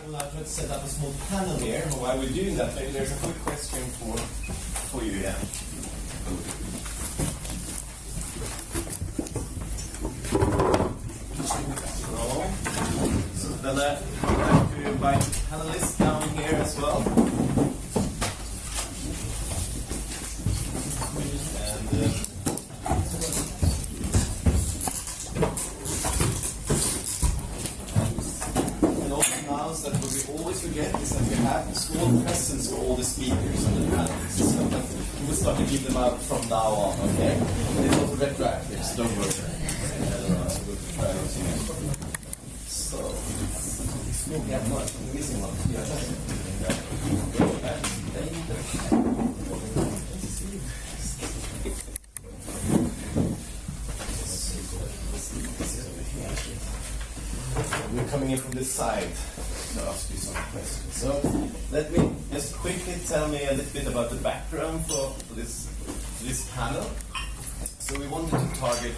We'll now try to set up a small panel here. And while we're doing that, maybe there's a quick question for you, yeah. So then I'd like to invite the panelists down here as well. That what we always forget is that we have small presents for all the speakers and the panelists. So we will start to give them out from now on, okay? It's not retroactive, so don't worry. So, we have one. We're missing one. We're coming in from this side to ask you some questions. So let me just quickly tell me a little bit about the background for this panel. So we wanted to target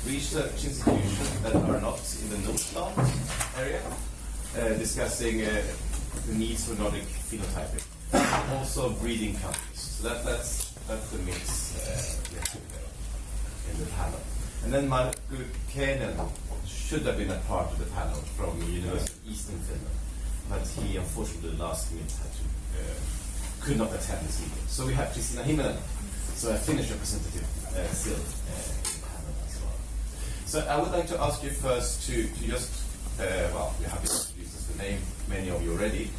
research institutions that are not in the NordPlant area, discussing the needs for Nordic phenotyping, also breeding countries. So that's the mix in the panel. And then Markku Keinen should have been a part of the panel from University of Eastern Finland, but he unfortunately last minute could not attend this meeting. So we have Kristina Himmelen, so a Finnish representative still in the panel as well. So I would like to ask you first to just, well, we have introduced the name, many of you already,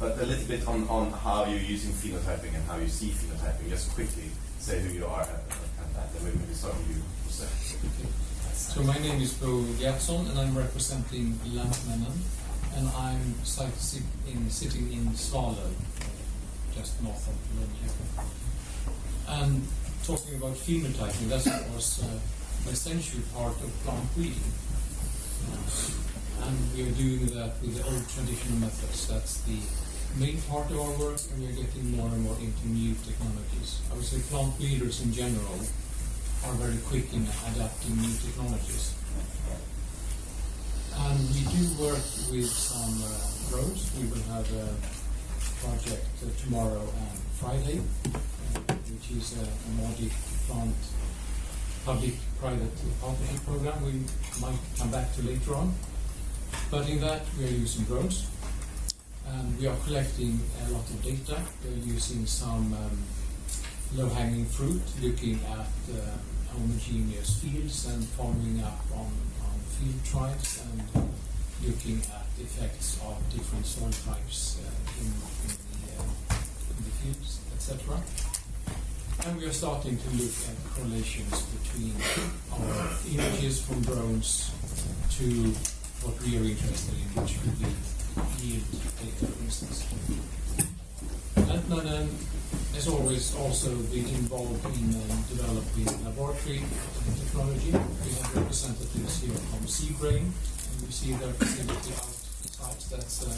but a little bit on how you're using phenotyping and how you see phenotyping. Just quickly say who you are and that, and maybe we start with you. So my name is Gertsson, and I'm representing Lantmännen, and I'm sitting in Svalöv, just north of Lund. And talking about phenotyping, that's of course an essential part of plant breeding. And we are doing that with the old traditional methods. That's the main part of our work, and we are getting more and more into new technologies. I would say plant breeders in general are very quick in adapting new technologies. And we do work with some roads. We will have a project tomorrow and Friday, which is a Nordic plant public-private partnership program we might come back to later on. But in that we are using drones, and we are collecting a lot of data. We are using some low-hanging fruit, looking at homogeneous fields and following up on field types and looking at effects of different soil types in the fields, etc. And we are starting to look at correlations between our images from drones to what we are interested in, which could be yield data, for instance. Lantmännen has always also been involved in developing laboratory technology. We have representatives here from Seagrain, and we see their facility outside. That's a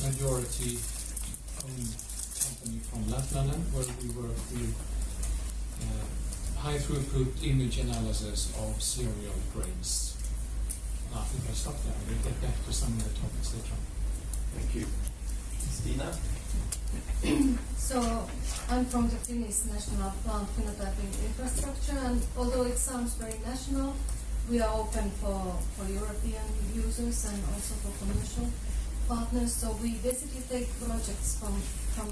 majority-owned company from Lantmännen, where we work with high-throughput image analysis of cereal grains. I think I'll stop there. We'll get back to some of the topics later on. Thank you. Stina? So, I'm from the Finnish National Plant Phenotyping Infrastructure, and although it sounds very national, we are open for European users and also for commercial partners. So we basically take projects from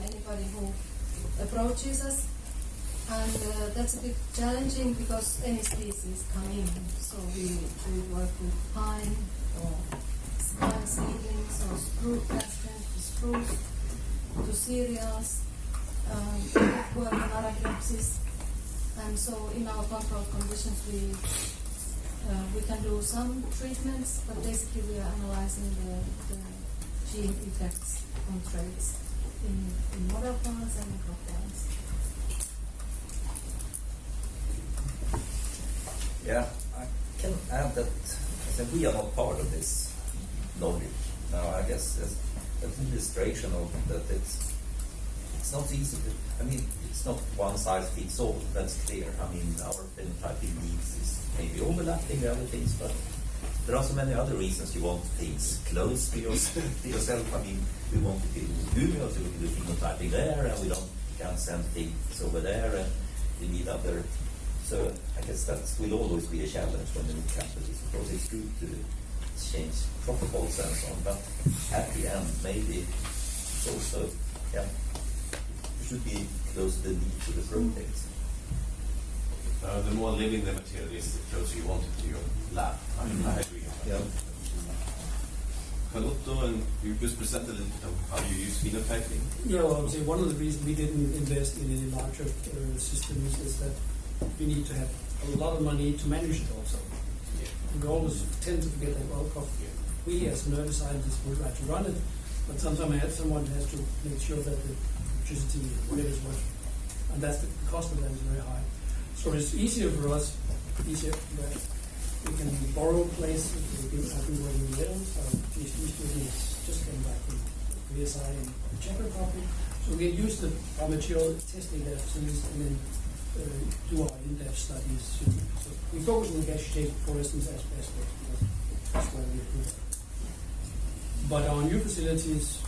anybody who approaches us, and that's a bit challenging because any species come in. So we work with pine or pine seedlings or spruce to cereals, work on Arachidopsis, and so in our controlled conditions we can do some treatments, but basically we are analyzing the gene effects on traits in model plants and in crop plants. Yeah, I can add that we are not part of this Nordic. Now, I guess as an illustration of that, it's not easy to, it's not one size fits all, that's clear. Our phenotyping needs is maybe overlapping the other things, but there are so many other reasons you want things close to yourself. I mean, we want to do Umeå, so we can do phenotyping there, and we can't send things over there, and we need other. So I guess that will always be a challenge when the new companies. Of course, it's good to change protocols and so on, but at the end, maybe it's also, you should be close to the need to the projects. The more living the material is, the closer you want it to your lab. I agree. Yeah. Carl-Otto, and you just presented a little bit of how you use phenotyping. Yeah, well, I would say one of the reasons we didn't invest in any larger systems is that we need to have a lot of money to manage it also. Yeah. We always tend to forget that, well, we as nerdy scientists would like to run it, but sometimes someone has to make sure that the electricity, whatever is working. And that's the cost of that is very high. So it's easier for us, that we can borrow places. I've been working with Lund, our PhD students just came back from VSI in the Czech Republic. So we can use our material testing their facilities and then do our in-depth studies. So we focus on the gas shape, for instance, as best because that's where we do that. But our new facilities,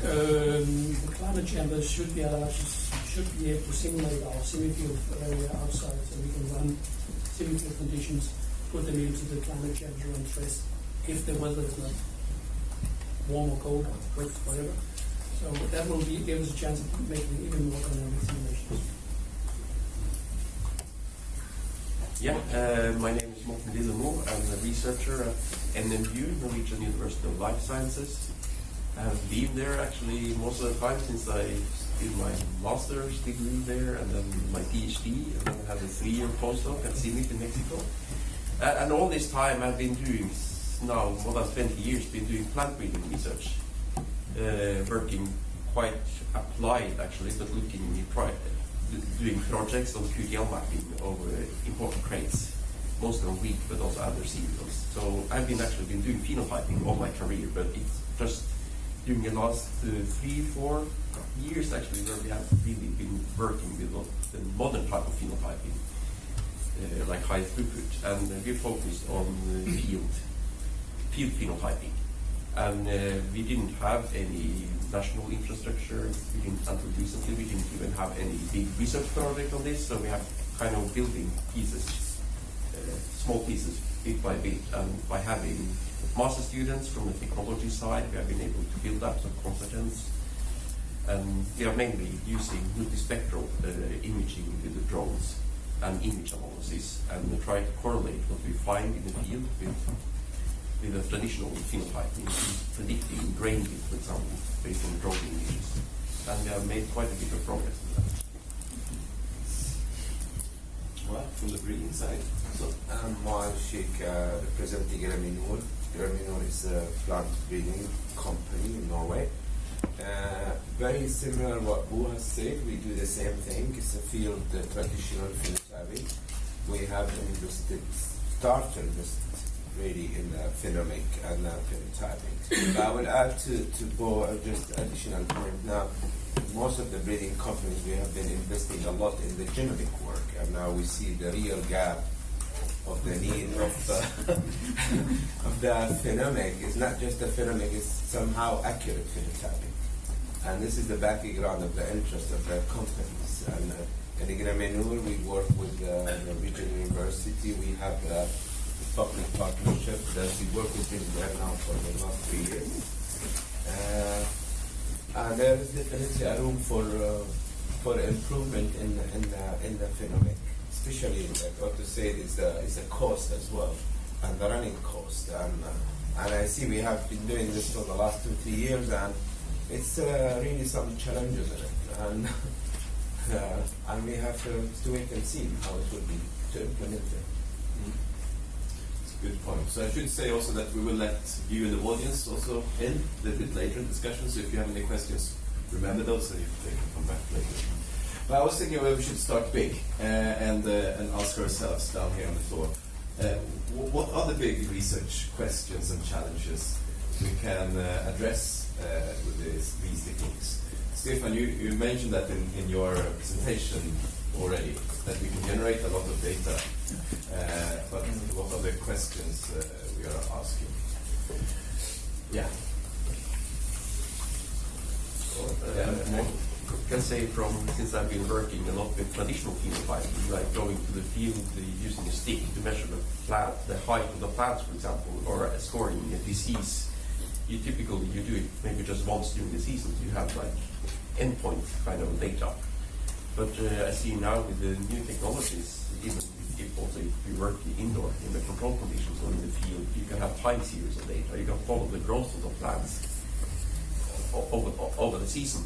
the climate chambers should be allowed should be able to simulate our semi-field area outside, so we can run semi-field conditions, put them into the climate chamber and stress if the weather is not warm or cold or wet, whatever. So that will give us a chance of making even more dynamic simulations. Yeah, my name is Morten Lillemo. I'm a researcher at NMBU, Norwegian University of Life Sciences. I have been there actually most of the time since I did my master's degree there and then my PhD, and then I had a 3-year postdoc at CIMIC in Mexico. And all this time I've been doing, now more than 20 years, been doing plant breeding research, working quite applied actually, but doing projects on QTL mapping of important traits, most of them weak, but also other cereals. So I've been doing phenotyping all my career, but it's just during the last 3-4 years actually where we have really been working with the modern type of phenotyping, like high throughput, and we focused on field phenotyping. And we didn't have any national infrastructure. We didn't, until recently, we didn't even have any big research project on this. So we have kind of building pieces, small pieces, bit by bit. And by having master students from the Ecology side, we have been able to build up some competence. And we are mainly using multispectral imaging with the drones and image analysis, and try to correlate what we find in the field with a traditional phenotyping, predicting grain yield, for example, based on drone images. And we have made quite a bit of progress in that. Well, from the breeding side. So I'm Alsheikh, representing Graminor. Graminor is a plant breeding company in Norway. Very similar to what Bo has said, we do the same thing. It's a field traditional phenotyping. We have an interested starter really in phenomic and phenotyping. But I will add to Bo just additional point. Now, most of the breeding companies, we have been investing a lot in the genomic work, and now we see the real gap of the need of of the phenomic. It's not just the phenomic, it's somehow accurate phenotyping. And this is the background of the interest of the companies. And in Graminor, we work with Norwegian University. We have a public partnership that we work with them right now for the last 3 years. And there is definitely a room for improvement in the phenomic. Especially, like Otto said, is the cost as well, and the running cost. And I see we have been doing this for the last 2-3 years, and it's really some challenges in it. And we have to wait and see how it will be to implement it. It's a good point. So I should say also that we will let you in the audience also in a little bit later in the discussion. So if you have any questions, remember those, and they can come back later. But I was thinking we should start big and ask ourselves down here on the floor, what are the big research questions and challenges we can address with these techniques? Stefan, you mentioned that in your presentation already, that we can generate a lot of data. But what we are asking. Yeah. I can say since I've been working a lot with traditional phenotyping, like going to the field using a stick to measure the height of the plants, for example, or scoring a disease. You do it maybe just once during the season. You have like endpoint kind of data. But I see now with the new technologies, even if also if you work indoor in the control conditions or in the field, you can have time series of data. You can follow the growth of the plants over the season,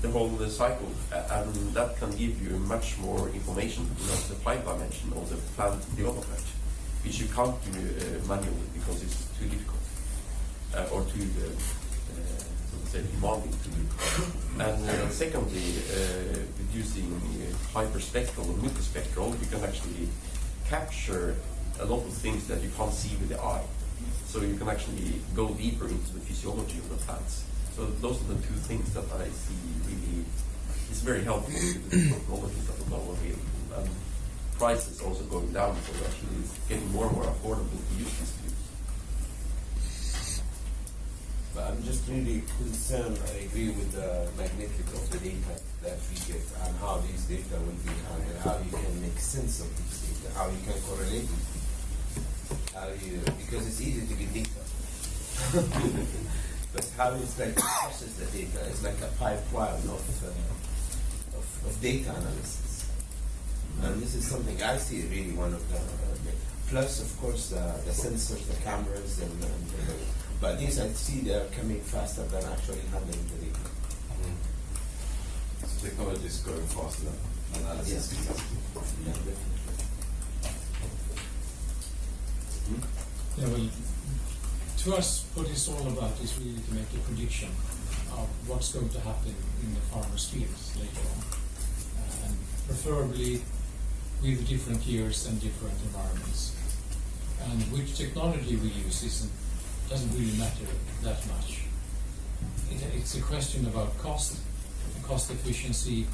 the whole cycle, and that can give you much more information about the 5 dimension of the plant development, which you can't do manually because it's too difficult or too demanding to do. And secondly, with using hyperspectral or multispectral, you can actually capture a lot of things that you can't see with the eye. So you can actually go deeper into the physiology of the plants. So those are the two things that I see really is very helpful with the technologies that are now available. And prices also going down, so actually it's getting more and more affordable to use these tools. But I'm just really concerned. I agree with the magnitude of the data that we get and how these data will be handled, how you can make sense of these data, how you can correlate it, because it's easy to get data. But how it's like to process the data is like a pipeline of data analysis. And this is something I see really one of the plus of course the sensors, the cameras, and but these I see they're coming faster than actually handling the data. So technology is growing faster than analysis. Yes. Yeah, definitely. Yeah, well, to us, what it's all about is really to make a prediction of what's going to happen in the farmer's fields later on, and preferably with different years and different environments. And which technology we use doesn't really matter that much. It's a question about cost efficiency,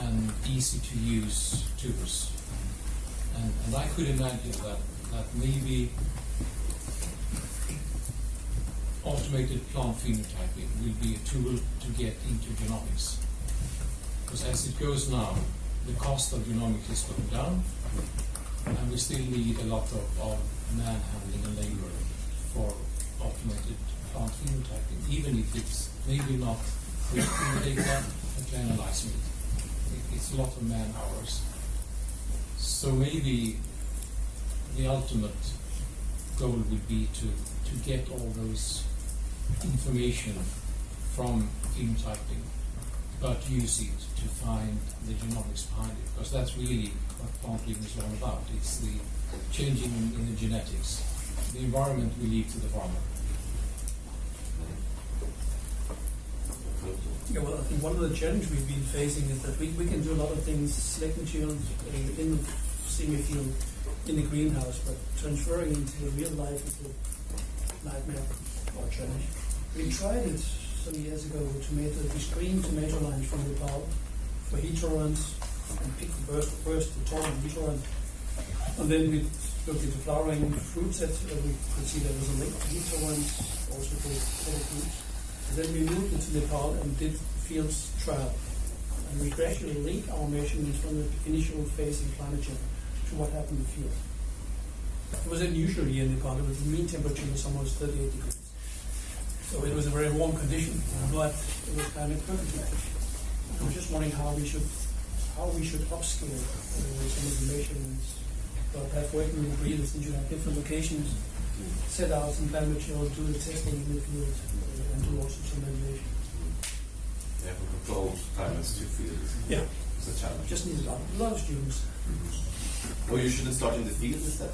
and easy to use tools. And I could imagine that maybe automated plant phenotyping will be a tool to get into genomics. Because as it goes now, the cost of genomics is going down, and we still need a lot of man-handling and labor for automated plant phenotyping, even if it's maybe not collecting the data and to analyzing it. It's a lot of man hours. So maybe the ultimate goal would be to get all those information from phenotyping, but use it to find the genomics behind it, because that's really what plant living is all about. It's the changing in the genetics. The environment we leave to the farmer. Yeah, well, I think one of the challenges we've been facing is that we can do a lot of things, select materials in the semi-field, in the greenhouse, but transferring into the real life is a nightmare or challenge. We tried it some years ago with tomato. We screened tomato lines from Nepal for heat tolerance and picked the first the tolerant heat tolerant. And then we looked into flowering fruit sets, and we could see there was a link to heat tolerance, also for other fruits. And then we moved into Nepal and did fields trial. And we gradually linked our measurements from the initial phase in climate change to what happened in the field. It was unusual here in Nepal. The mean temperature was almost 38 degrees. So it was a very warm condition, but it was kind of perfect. I was just wondering how we should upscale some of the measurements. But perhaps working with breeders, since you have different locations, set out some climate material, do the testing in the field, and do also some evaluation. Yeah, for controlled climates to fields. Yeah. It's a challenge. Just need a lot of students. Or you shouldn't start in the field instead.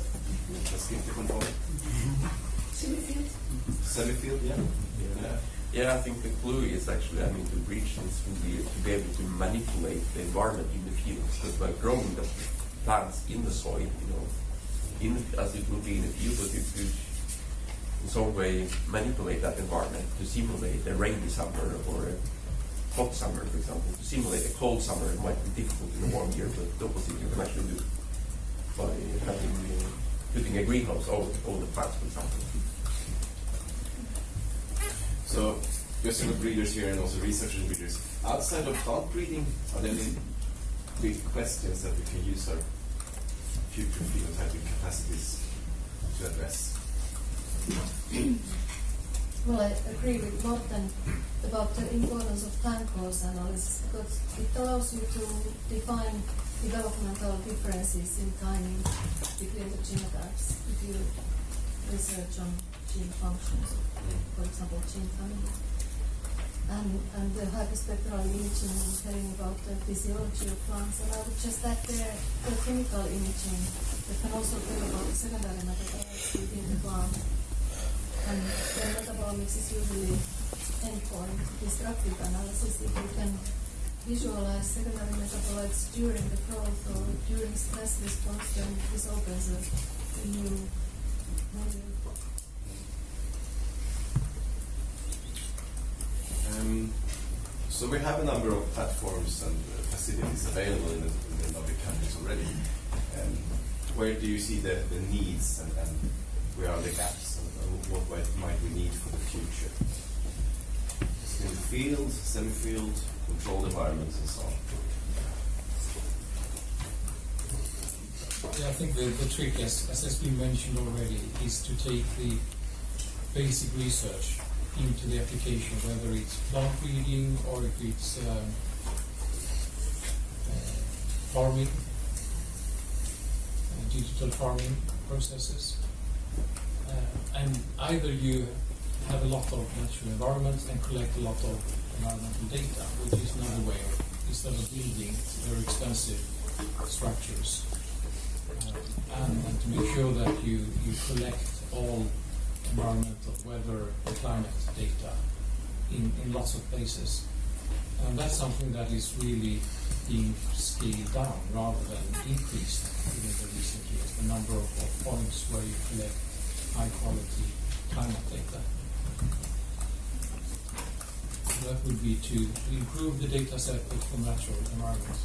Just skip the control. Semi-field? Semi-field, yeah. Yeah, I think the clue is actually, to reach this would be to be able to manipulate the environment in the fields. Because by growing the plants in the soil, as it will be in the field, but you could in some way manipulate that environment to simulate a rainy summer or a hot summer, for example. To simulate a cold summer, it might be difficult in a warm year, but the opposite you can actually do by putting keeping a greenhouse over the plants, for example. So, just for breeders here and also researchers and breeders, outside of plant breeding, are there any big questions that we can use our future phenotyping capacities to address? Well, I agree with Morten about the importance of time course analysis, because it allows you to define developmental differences in timing between the genotypes if you research on gene functions, for example, gene family. And the hyperspectral imaging is telling about the physiology of plants, and I would just add there the chemical imaging that can also tell about the secondary metabolites within the plant. And the metabolomics is usually endpoint destructive analysis. If you can visualize secondary metabolites during the growth or during stress response, then this opens a new menu. So we have a number of platforms and facilities available in the Nordic countries already. Where do you see the needs and where are the gaps and what might we need for the future? Just in the field, semi-field, controlled environments and so on. Yeah, I think the trick, as has been mentioned already, is to take the basic research into the application, whether it's plant breeding or if it's farming, digital farming processes. And either you have a lot of natural environments and collect a lot of environmental data, which is another way of, instead of building very expensive structures, and to make sure that you collect all environmental, weather, and climate data in lots of places. And that's something that is really being scaled down rather than increased in the recent years, the number of points where you collect high quality climate data. So that would be to improve the data set from natural environments.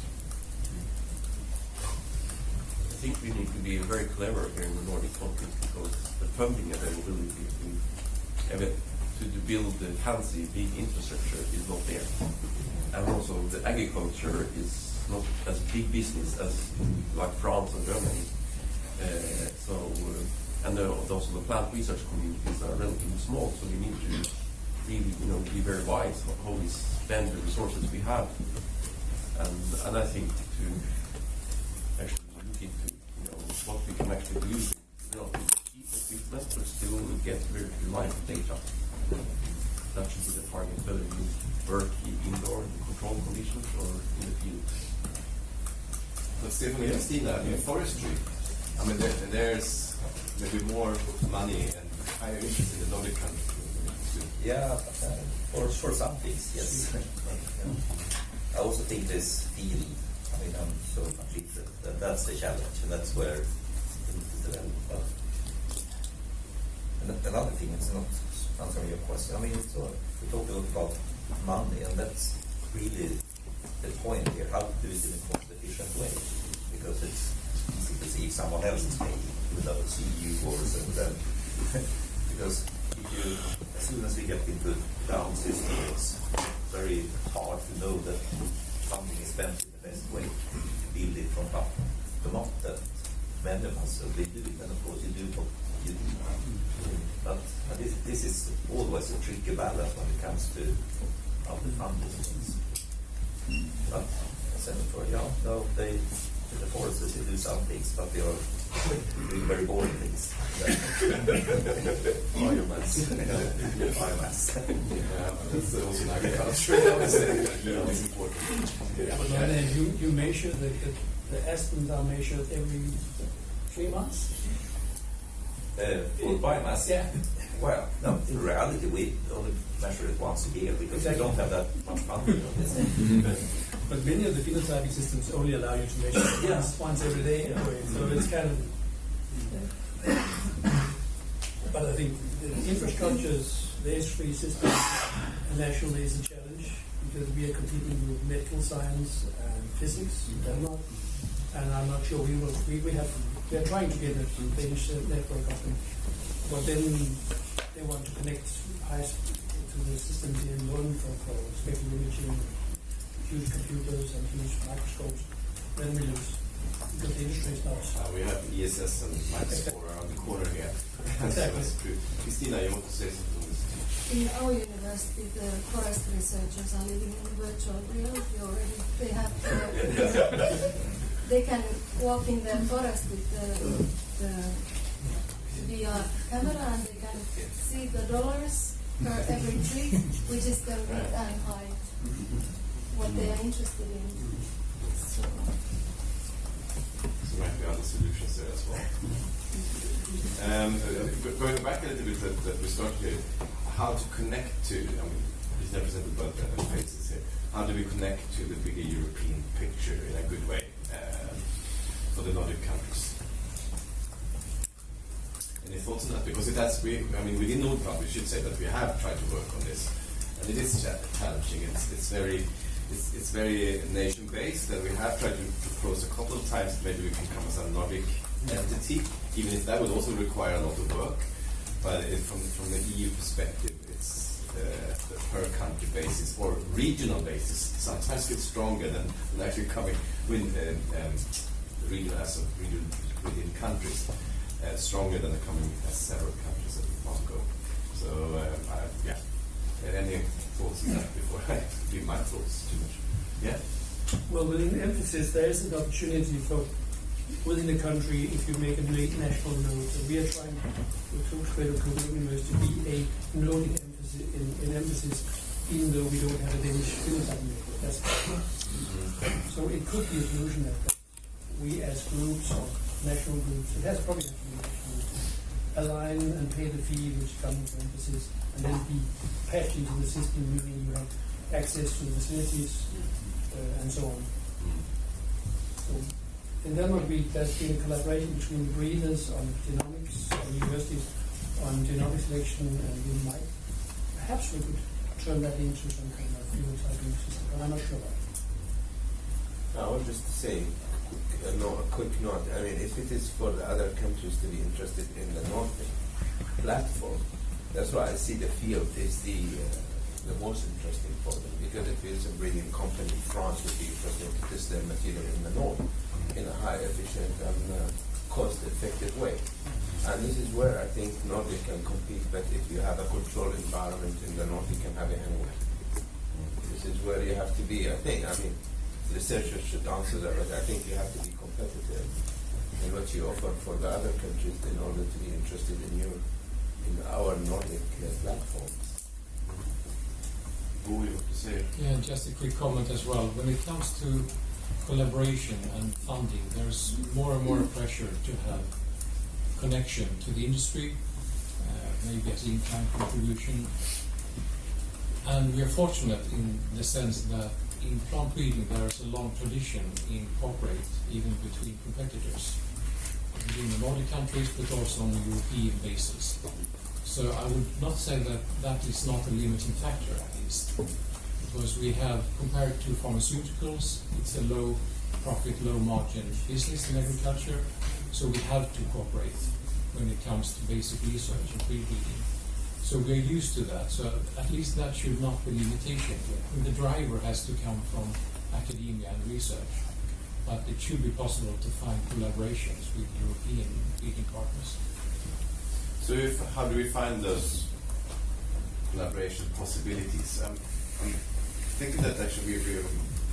I think we need to be very clever here in the Nordic countries because the funding availability to build the fancy big infrastructure is not there. And also the agriculture is not as big business as like France and Germany. And also the plant research communities are relatively small, so we need to really be very wise on how we spend the resources we have. And I think to actually look into what we can actually do, keep equipment but still get very reliable data. That should be the target, whether you work indoor in controlled conditions or in the field. But Stefan, we have seen that in forestry. I mean, there's maybe more money and higher interest in the Nordic countries. Yeah, for some things, yes. I also think this field, I'm so much interested. That's the challenge, and that's where we need to develop. And another thing, it's not answering your question. We talk a lot about money, and that's really the point here, how to do it in a cost-efficient way, because it's easy to see if someone else is paying without seeing you or something. Because as soon as we get into down system, it's very hard to know that something is spent in the best way to build it from top to bottom. That many of us will do it, and of course you do what you do. But this is always a tricky balance when it comes to how to fund these things. But the forests they do some things, but they are doing very boring things. Biomass. Yeah, that's also an agriculture. It's important. And you measure the aspens are measured every 3 months? For biomass? Yeah. Well, no, in reality, we only measure it once a year because we don't have that much funding on this. But many of the phenotyping systems only allow you to measure once every day anyway, so it's kind of... But I think the infrastructures, the S3 system nationally is a challenge because we are competing with medical science and physics in Denmark, and I'm not sure we have We are trying to get a Danish network of them, but then they want to connect to the systems in Lund for spectral imaging, huge computers and huge microscopes. Then we lose, because the industry stops. We have ESS and Microsoft around the corner here. Exactly. That's true. Christina, you want to say something on this? In our university, the forest researchers are living in virtual reality already. They have they can walk in the forest with the VR camera, and they can see the dollars per every tree, which is the width and height, what they are interested in. So there might be other solutions there as well. Going back a little bit that we started here, how to connect to, it's represented by the faces here, how do we connect to the bigger European picture in a good way for the Nordic countries? Any thoughts on that? Because within NordPlant, we should say that we have tried to work on this, and it is challenging. It's very nation-based, and we have tried to propose a couple of times maybe we can come as a Nordic entity, even if that would also require a lot of work. But from the EU perspective, it's the per country basis or regional basis sometimes gets stronger than actually coming with region as a region within countries, stronger than coming as several countries at one go. So any thoughts on that before I give my thoughts too much? Yeah. Well, within emphasis, there is an opportunity for within the country if you make a national node. So we are trying with Copenhagen University to be a Nordic emphasis in emphasis, even though we don't have a Danish phenotyping network. That's so it could be a solution that we as groups or national groups, it has probably to be national groups, align and pay the fee which comes from emphasis, and then be patched into the system, meaning you have access to the facilities and so on. So in Denmark, there's been a collaboration between the breeders on genomics, and universities on genomic selection, and perhaps we could turn that into some kind of phenotyping system, but I'm not sure about it. I would just say a quick note. If it is for the other countries to be interested in the NordPlant platform, that's why I see the field is the most interesting for them, because if it's a breeding company, France would be interested to test their material in the north in a high efficient and cost-effective way. And this is where I think Nordic can compete, but if you have a controlled environment in the north, you can have it anywhere. This is where you have to be, I think. Researchers should answer that, but I think you have to be competitive in what you offer for the other countries in order to be interested in our Nordic platform. Who you want to say? Yeah, just a quick comment as well. When it comes to collaboration and funding, there's more and more pressure to have connection to the industry, maybe as in-kind contribution. And we are fortunate in the sense that in plant breeding there is a long tradition in cooperate, even between competitors, within the Nordic countries, but also on a European basis. So I would not say that that is not a limiting factor, at least, because we have, compared to pharmaceuticals, it's a low profit, low margin business in agriculture, so we have to cooperate when it comes to basic research and pre-breeding. So we're used to that, so at least that should not be a limitation. The driver has to come from academia and research, but it should be possible to find collaborations with European breeding partners. So how do we find those collaboration possibilities? I'm thinking that actually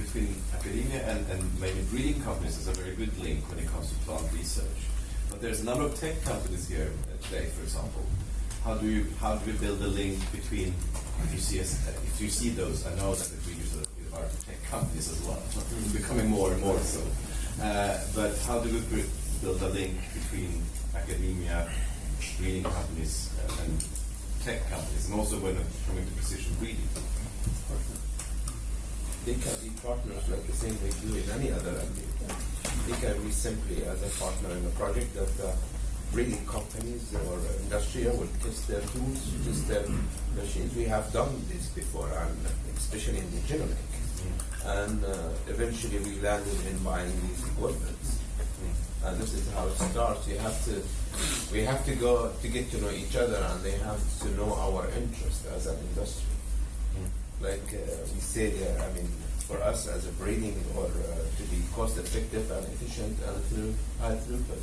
between academia and maybe breeding companies is a very good link when it comes to plant research. But there's a number of tech companies here today, for example. How do we build a link between, if you see those, I know that the breeders are tech companies as well, becoming more and more so. But how do we build a link between academia, breeding companies, and tech companies, and also when coming to precision breeding? They can be partners like the same they do in any other activity. They can be simply as a partner in a project that breeding companies or industry will test their tools, test their machines. We have done this before, and especially in the genomic. And eventually we landed in buying these equipments. And this is how it starts. We have to go to get to know each other, and they have to know our interest as an industry. Like we said, I mean, for us as a breeding or to be cost effective and efficient and through high throughput.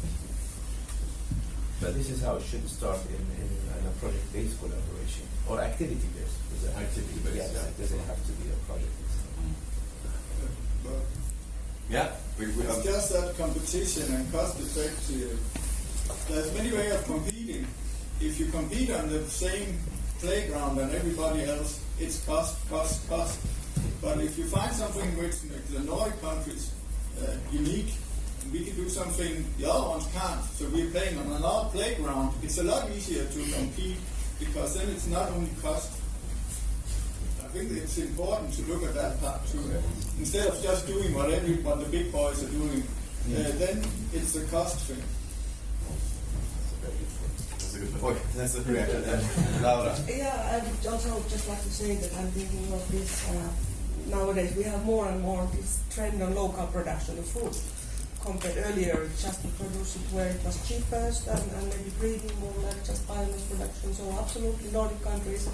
But this is how it should start in a project-based collaboration or activity-based. Activity-based, Yes, yeah. it doesn't have to be a project. Yeah, It's just that competition and cost effective. There's many ways of competing. If you compete on the same playground than everybody else, it's cost. But if you find something which makes the Nordic countries unique, and we can do something the other ones can't, so we're playing on another playground, it's a lot easier to compete, because then it's not only cost. I think it's important to look at that part too. Instead of just doing what the big boys are doing, then it's a cost thing. that's a good point. That's a reaction. Laura. Yeah, I would also just like to say that I'm thinking of this. Nowadays, we have more and more this trend on local production of food. Compared earlier, just to produce it where it was cheapest, and maybe breeding more like just biomass production. So absolutely Nordic countries.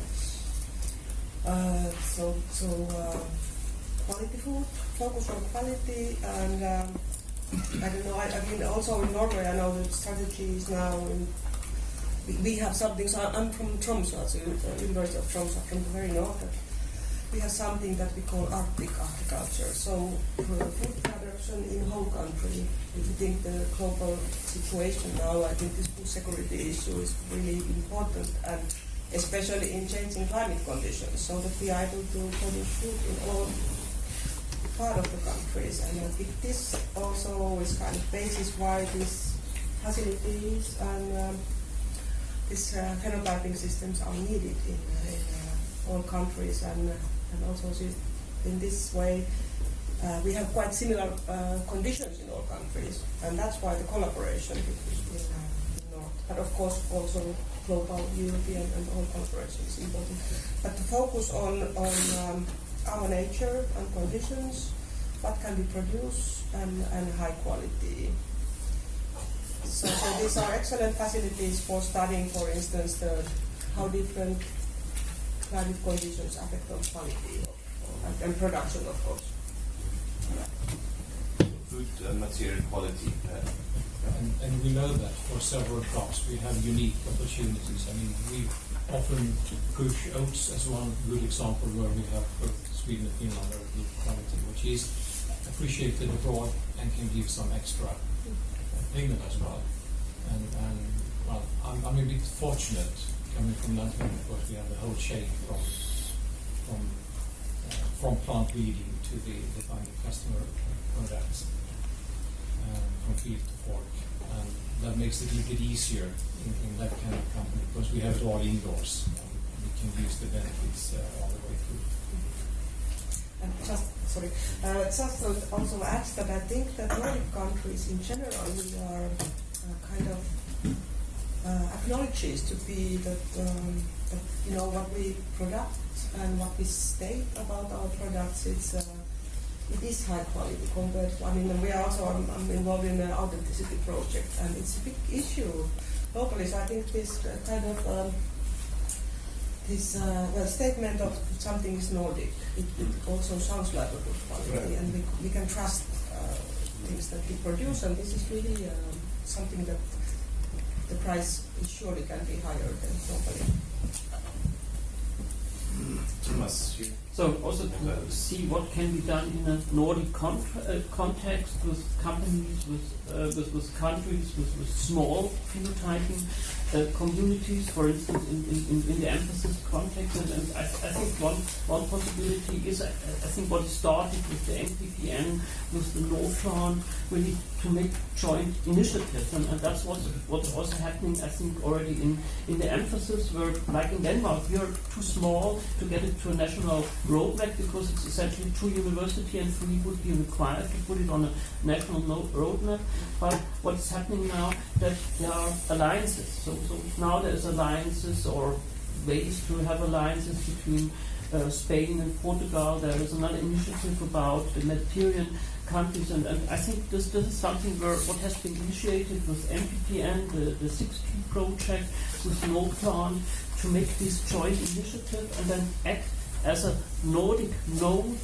Quality food, focus on quality, and I don't know. I mean, also in Norway, I know the strategy is now. We have something. So I'm from Tromsø, so University of Tromsø, from the very north. We have something that we call Arctic agriculture. So food production in whole country. If you think the global situation now, I think this food security issue is really important, and especially in changing climate conditions, so that we are able to produce food in all part of the countries. And I think this also is kind of basis why these facilities and these phenotyping systems are needed in all countries, and also in this way we have quite similar conditions in all countries, and that's why the collaboration between North, but of course also global, European, and all collaboration is important. But to focus on our nature and conditions, what can be produced, and high quality. So these are excellent facilities for studying, for instance, how different climate conditions affect on quality and production, of course. Food and material quality. And we know that for several crops we have unique opportunities. I mean, we often push oats as one good example where we have both Sweden and Finland very good quality, which is appreciated abroad and can give some extra payment as well. And well, I'm a bit fortunate coming from Lantmännen because we have the whole chain from plant breeding to the final customer products, from field to fork, and that makes it a little bit easier in that kind of company because we have it all indoors and we can use the benefits all the way through. And just to also add that I think that Nordic countries in general, we are kind of acknowledges to be that you know what we product and what we state about our products. It is high quality compared to. I mean, we are also I'm involved in an authenticity project, and it's a big issue locally. So I think this kind of statement of something is Nordic, it also sounds like a good quality, right. And we can trust things that we produce, and this is really something that the price surely can be higher than globally. Thomas, so also to see what can be done in a Nordic context with companies, with countries, with small phenotyping communities, for instance, in the emphasis context. And I think one possibility is, I think what started with the NPPN, with the NordPlant, we need to make joint initiatives, and that's what's also happening, I think, already in the emphasis, where, like in Denmark, we are too small to get it to a national roadmap because it's essentially 2 universities and 3 would be required to put it on a national roadmap. But what's happening now, that there are alliances. So now there's alliances or ways to have alliances between Spain and Portugal. There is another initiative about the Mediterranean countries, and I think this is something where what has been initiated with MPPN, the 6P project, with NordPlant, to make this joint initiative and then act as a Nordic node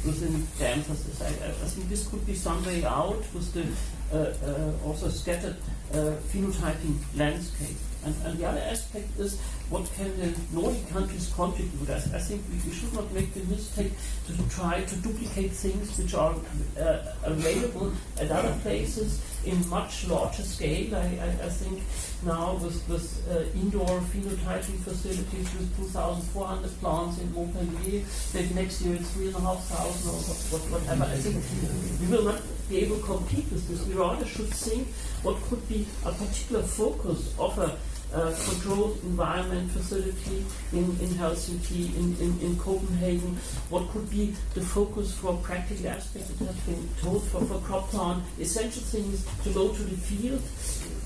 within the emphasis. I think this could be some way out with the also scattered phenotyping landscape. And the other aspect is, what can the Nordic countries contribute? I think we should not make the mistake to try to duplicate things which are available at other places in much larger scale. I think now with indoor phenotyping facilities with 2,400 plants in Montpellier, maybe next year it's 3,500 or whatever. I think we will not be able to compete with this. We rather should think what could be a particular focus of a controlled environment facility in Helsinki, in Copenhagen. What could be the focus for practical aspects that have been told for crop plant? Essential thing is to go to the field,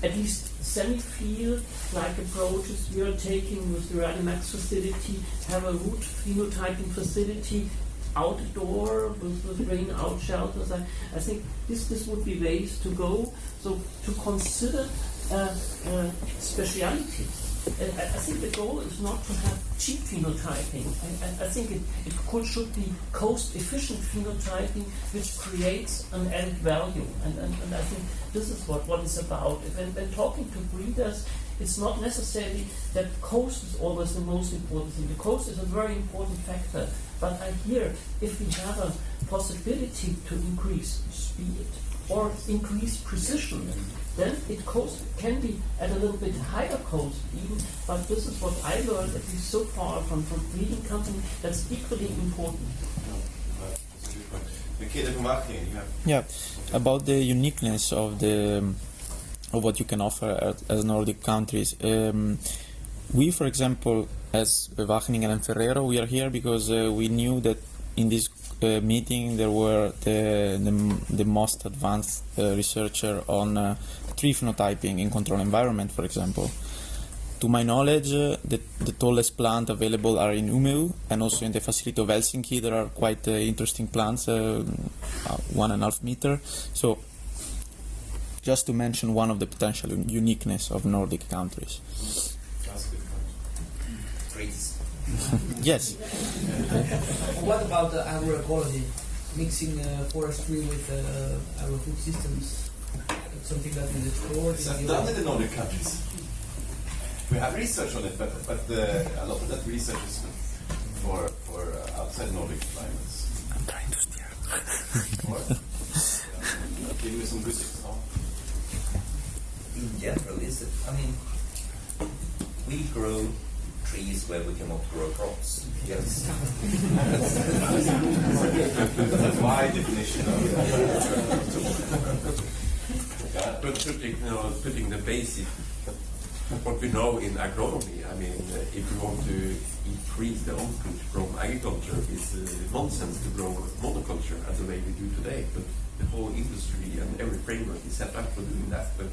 at least semi-field, like approaches we are taking with the Ranimax facility, have a root phenotyping facility outdoor with rain-out shelters. I think this would be ways to go. So to consider specialities. I think the goal is not to have cheap phenotyping. I think it should be cost-efficient phenotyping, which creates an added value. And I think this is what it's about. When talking to breeders, it's not necessarily that cost is always the most important thing. The cost is a very important factor. But I hear if we have a possibility to increase speed or increase precision, then it can be at a little bit higher cost even, but this is what I learned, at least so far, from breeding company, that's equally important. Yeah, about the uniqueness of what you can offer as Nordic countries. We, for example, as Wageningen and Ferrero, we are here because we knew that in this meeting there were the most advanced researcher on tree phenotyping in control environment, for example. To my knowledge, the tallest plant available are in Umeå, and also in the facility of Helsinki there are quite interesting plants, 1.5 meter. So, just to mention one of the potential uniqueness of Nordic countries. That's a good point. Trees. Yes. What about agroecology, mixing forestry with agro-food systems? That's something that is explored. It's done in the Nordic countries. We have research on it, but a lot of that research is for outside Nordic climates. I'm trying to steer. Or, give me some good example. In general, we grow trees where we cannot grow crops. Yes. That's a wide definition of But putting the basic, what we know in agronomy, if we want to increase the output from agriculture, it's nonsense to grow monoculture as the way we do today. But the whole industry and every framework is set up for doing that. But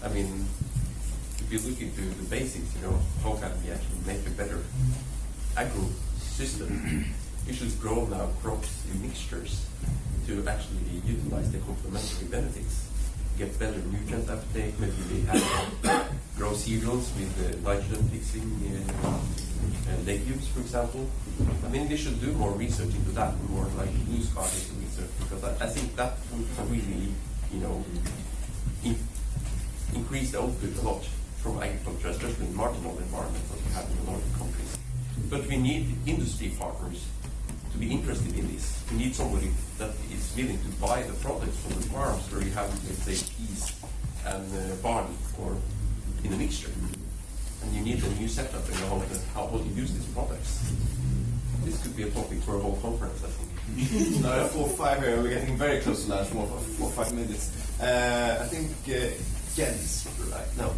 if you look into the basics, how can we actually make a better agro system? We should grow now crops in mixtures to actually utilize the complementary benefits, get better nutrient uptake. Maybe we have grow cereals with nitrogen fixing legumes, for example. We should do more research into that, more like blue sky research, because I think that would really, increase the output a lot from agriculture, especially in marginal environments that we have in the Nordic countries. But we need industry partners to be interested in this. We need somebody that is willing to buy the products from the farms where you have, let's say, peas and barley or in a mixture. And you need a new setup and how will you use these products. This could be a topic for a whole conference, I think. No, 4 or 5 here. We're getting very close to lunch. More 4 or 5 minutes. I think Jens, right? No.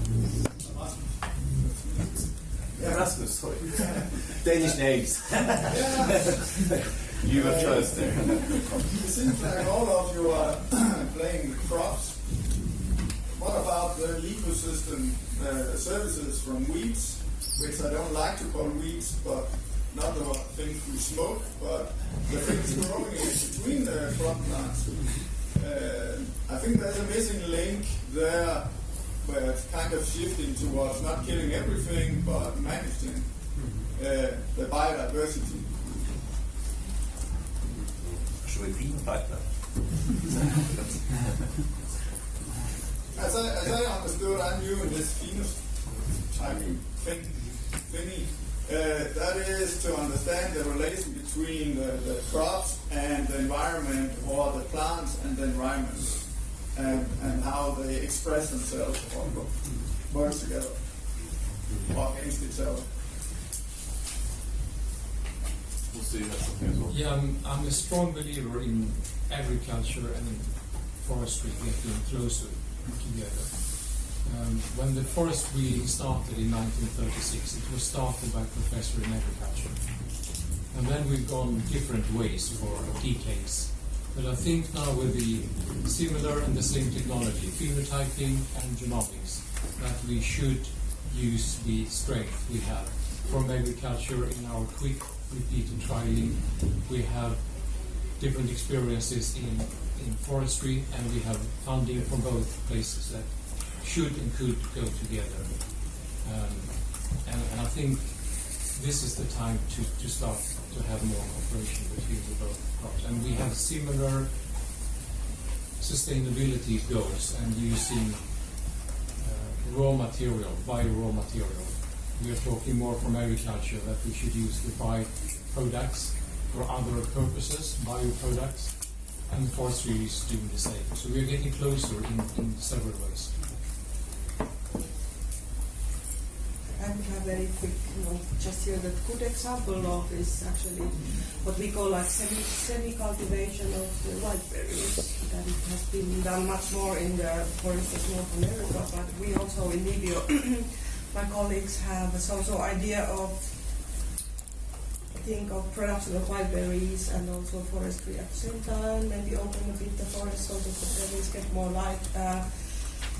Rasmus, sorry. Danish names. You were first there. It seems like all of you are playing with crops. What about the ecosystem services from weeds, which I don't like to call weeds, but not the things we smoke, but the things growing in between the crop plants. I think there's a missing link there where it's kind of shifting towards not killing everything, but managing the biodiversity. Should we phenotype that? As I understood, I'm new in this phenotyping thingy. That is to understand the relation between the crops and the environment, or the plants and the environment, and how they express themselves or work together or against each other. We'll see that something as well. Yeah, I'm a strong believer in agriculture and in forestry getting closer together. When the forest breeding started in 1936, it was started by a professor in agriculture. And then we've gone different ways for decades. But I think now with the similar and the same technology, phenotyping and genomics, that we should use the strength we have from agriculture in our quick repeated trialing. We have different experiences in forestry, and we have funding from both places that should and could go together. And I think this is the time to start to have more cooperation between the both crops. And we have similar sustainability goals and using raw material, bio-raw material. We are talking more from agriculture that we should use the by-products for other purposes, bioproducts, and forestry is doing the same. So we're getting closer in several ways. I would have very quick, just here the good example of is actually what we call like semi-cultivation of the whiteberries. That it has been done much more in the, for instance, North America, but we also in NMBU, my colleagues have also idea of, I think, of production of whiteberries and also forestry at the same time, maybe open a bit the forest so that the berries get more light.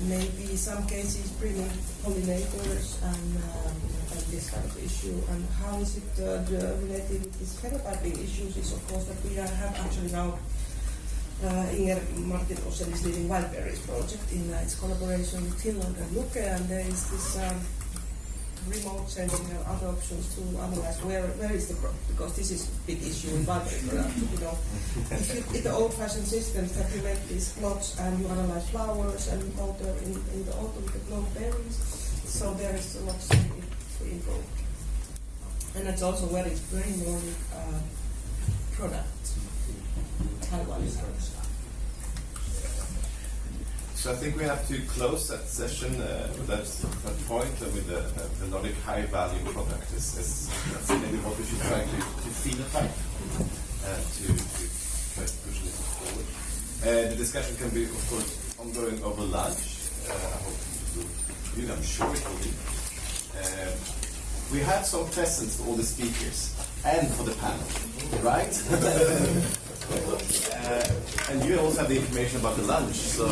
Maybe some cases bringing pollinators and this kind of issue. And how is it related with these phenotyping issues is, of course, that we have actually now Martin Ottesen is leading Wildberries project in its collaboration with Finland and Luke, and there is this remote sensing and other options to analyze where is the crop, because this is a big issue in Wildberry production. You know, if the old-fashioned systems that prevent these plots and you analyze flowers and water in the autumn with no berries, so there is a lot to improve. And it's also very Nordic product. Taiwan is So I think we have to close that session with that point with the Nordic high value product. That's maybe what we should try to phenotype to try to push it forward. The discussion can be, of course, ongoing over lunch. I hope it will be. I'm sure it will be. We have some presents for all the speakers and for the panel, right? And you also have the information about the lunch, so...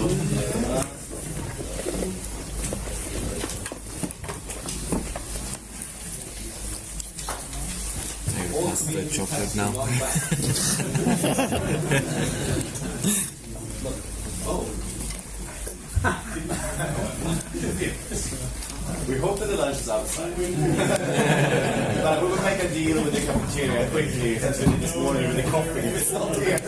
That's the chocolate now. We hope that the lunch is outside. But we will make a deal with the cafeteria quickly, since we did this morning with the coffee. It's not here.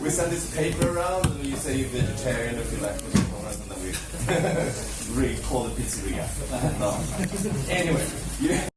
We send this paper around, and you say you're vegetarian if you like the components, and then we call the pizzeria. No. Anyway.